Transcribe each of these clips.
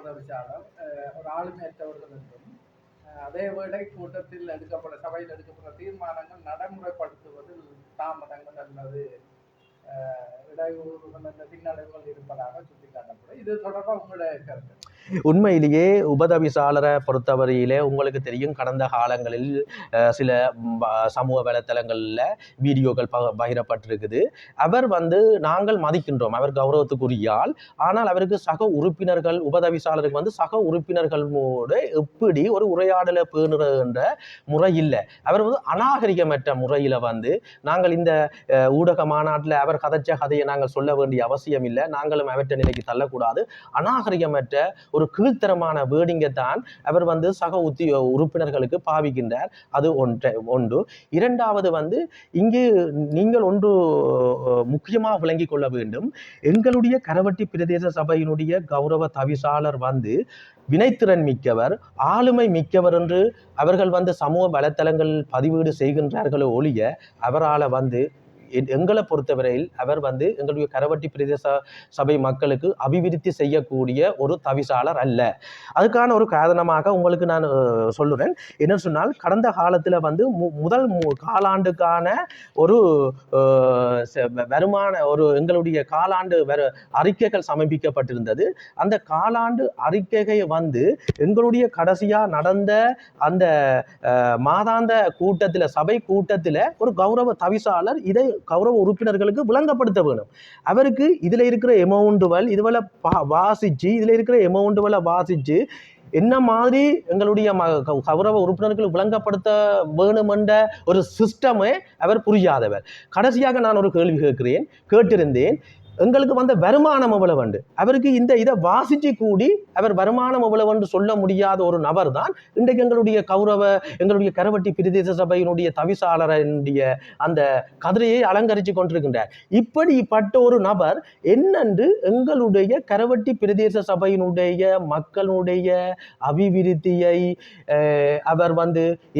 உதவிச்சாளர் ஒரு ஆளுமையற்றவர்கள் என்றும் அதேவேளை கூட்டத்தில் சபையில் எடுக்கப்பட்ட தீர்மானங்கள் நடைமுறைப்படுத்துவதில் தாமதங்கள் அல்லது இடையூறுகள் அல்லது பின்னடைவுகள் இருப்பதாக சுட்டிக்காட்டப்படும். இது தொடர்பாக உங்களுடைய கருத்து? உண்மையிலேயே உபதவிசாளரை பொறுத்தவரையிலே உங்களுக்கு தெரியும், கடந்த காலங்களில் சில சமூக வலைத்தளங்களில் வீடியோக்கள் பகிரப்பட்டிருக்குது. அவர் நாங்கள் மதிக்கின்றோம், அவர் கௌரவத்துக்குரியால். ஆனால் அவருக்கு சக உறுப்பினர்கள், உபதவிசாளருக்கு சக உறுப்பினர்களோடு எப்படி ஒரு உரையாடலை பேணுகின்ற முறை இல்லை. அவர் அநாகரிகமற்ற முறையில் நாங்கள் இந்த ஊடக மாநாட்டில் அவர் கதைச்ச கதையை நாங்கள் சொல்ல வேண்டிய அவசியம் இல்லை, நாங்களும் அவற்ற நிலைக்கு தள்ளக்கூடாது. அநாகரிகமற்ற ஒரு கீழ்த்தரமான வேர்டிங்கை தான் அவர் சக உறுப்பினர்களுக்கு பாவிக்கின்றார். அது ஒன்று. இரண்டாவது இங்கு நீங்கள் ஒன்று முக்கியமாக விளங்கிக் கொள்ள வேண்டும். எங்களுடைய கரவட்டி பிரதேச சபையினுடைய கௌரவ தவிசாளர் வினைத்திறன் மிக்கவர், ஆளுமை மிக்கவர் என்று அவர்கள் சமூக வலைத்தளங்களில் பதிவீடு செய்கின்றார்களோ ஒழிய அவரால் எங்களை பொறுத்தவரையில் அவர் எங்களுடைய கரவட்டி பிரதேச சபை மக்களுக்கு அபிவிருத்தி செய்யக்கூடிய ஒரு தவிசாளர் அல்ல. அதுக்கான ஒரு காரணமாக உங்களுக்கு நான் சொல்லுறேன். என்ன சொன்னால், கடந்த காலத்தில் முதல் காலாண்டுக்கான ஒரு வருமான எங்களுடைய காலாண்டு அறிக்கைகள் சமர்ப்பிக்கப்பட்டிருந்தது. அந்த காலாண்டு அறிக்கையை எங்களுடைய கடைசியாக நடந்த அந்த மாதாந்த கூட்டத்தில், சபை கூட்டத்தில் ஒரு கௌரவ தவிசாளர் இதை கௌரவ உறுப்பினர்களுக்கு விளங்கப்படுத்த வேணும். அவருக்கு இதுல இருக்கிற எமௌண்டுகள் இதுவரை வாசிச்சு, இதுல இருக்கிற எமௌண்டுகளை வாசிச்சு என்ன மாதிரி எங்களுடைய கௌரவ உறுப்பினர்களுக்கு விளங்கப்படுத்த வேணும் என்ற ஒரு சிஸ்டமே அவர் புரியாதவர். கடைசியாக நான் ஒரு கேள்வி கேட்டிருந்தேன், எங்களுக்கு வருமானம் எவ்வளவு? அவருக்கு இதை வாசிச்சு கூடி அவர் வருமானம் எவ்வளவு சொல்ல முடியாத ஒரு நபர் தான் இன்றைக்கு எங்களுடைய கரவட்டி பிரதேச சபையினுடைய தவிசாளருடைய அந்த கதிரையை அலங்கரித்து கொண்டிருக்கின்றார். இப்படிப்பட்ட ஒரு நபர் என்னென்று எங்களுடைய கரவட்டி பிரதேச சபையினுடைய மக்களுடைய அபிவிருத்தியை அவர்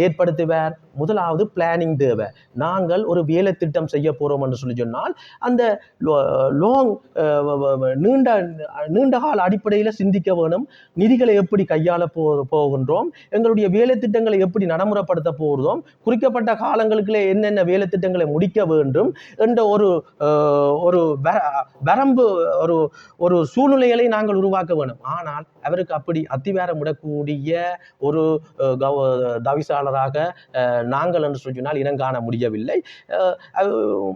ஏற்படுத்துவார். முதலாவது பிளானிங் தேவை. நாங்கள் ஒரு வேலை திட்டம் செய்ய போறோம் என்று சொல்லி சொன்னால் அந்த நீண்ட கால அடிப்படையில் சிந்திக்க வேணும். நிதிகளை எப்படி கையாள போகின்றோம், எங்களுடைய வேலை திட்டங்களை எப்படி நடைமுறைப்படுத்த போகிறோம், குறிக்கப்பட்ட காலங்களுக்குள்ளே என்னென்ன வேலை திட்டங்களை முடிக்க வேண்டும் என்ற ஒரு வரம்பு ஒரு சூழ்நிலைகளை நாங்கள் உருவாக்க வேணும். ஆனால் அவருக்கு அப்படி அத்திவாரம் விடக்கூடிய ஒரு தவிசாளராக நாங்கள் என்று சொன்னால் இனங்காண முடியவில்லை.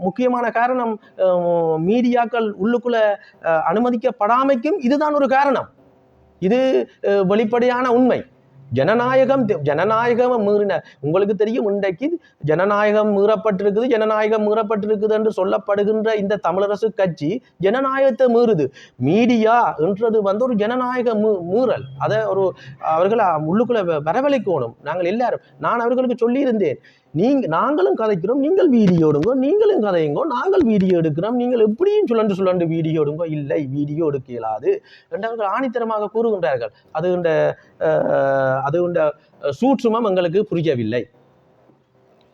முக்கியமான காரணம் மீடியாக்கள் உள்ளுக்குள்ள அனுமதிக்கப்படாமைக்கும் இதுதான் ஒரு காரணம். இது வெளிப்படையான உண்மை. ஜனநாயகம் மீறின உங்களுக்கு தெரியும், இன்றைக்கு ஜனநாயகம் மீறப்பட்டிருக்குது என்று சொல்லப்படுகின்ற இந்த தமிழரசு கட்சி ஜனநாயகத்தை மீறுது. மீடியா என்றது ஒரு ஜனநாயக மீறல். அதை அவர்களை உள்ளுக்குள்ள வரவழைக்கணும். நாங்கள் எல்லாரும், நான் அவர்களுக்கு சொல்லியிருந்தேன், நாங்களும் கதைக்கிறோம், நீங்கள் வீடியோ எடுங்கோ, நீங்களும் கதையுங்கோ, நாங்கள் வீடியோ எடுக்கிறோம், நீங்கள் எப்படியும் சுழண்டு வீடியோ எடுங்கோ. இல்லை, வீடியோ எடுக்க இயலாது என்றவர்கள் ஆணித்தரமாக கூறுகின்றார்கள். அது சூட்சுமம் எங்களுக்கு புரியவில்லை.